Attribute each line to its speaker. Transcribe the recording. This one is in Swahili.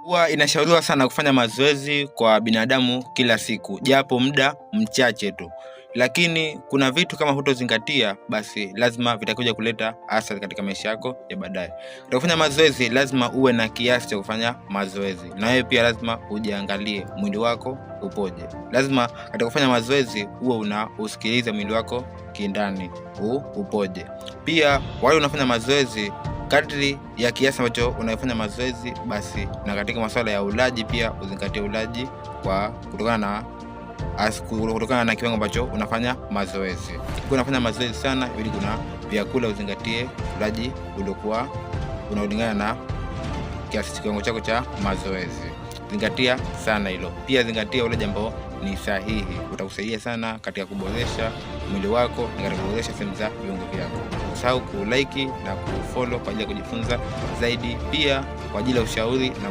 Speaker 1: Huwa inashauriwa sana kufanya mazoezi kwa binadamu kila siku, japo muda mchache tu. Lakini kuna vitu kama hutozingatia, basi lazima vitakuja kuleta athari katika maisha yako ya baadaye. Katika kufanya mazoezi lazima uwe na kiasi cha kufanya mazoezi. Na wewe pia lazima ujiangalie mwili wako upoje. Lazima katika kufanya mazoezi uwe usikilize mwili wako kindani upoje. Pia wale unafanya mazoezi, kadri ya kiasi ambacho unafanya mazoezi, basi na katika masuala ya ulaji pia uzingatie ulaji kwa kutokana na kiwango ambacho unafanya mazoezi. Ukiwa unafanya mazoezi sana, ili kuna vyakula uzingatie ulaji uliokuwa unaolingana na kiasi kiwango chako cha mazoezi. Zingatia sana hilo. Pia zingatia ule jambo ni sahihi. Utakusaidia sana katika kuboresha mwili wako na katika kuboresha sehemu za viungo vyako. Usahau kulike na kufollow kwa ajili ya kujifunza zaidi, pia kwa ajili ya ushauri na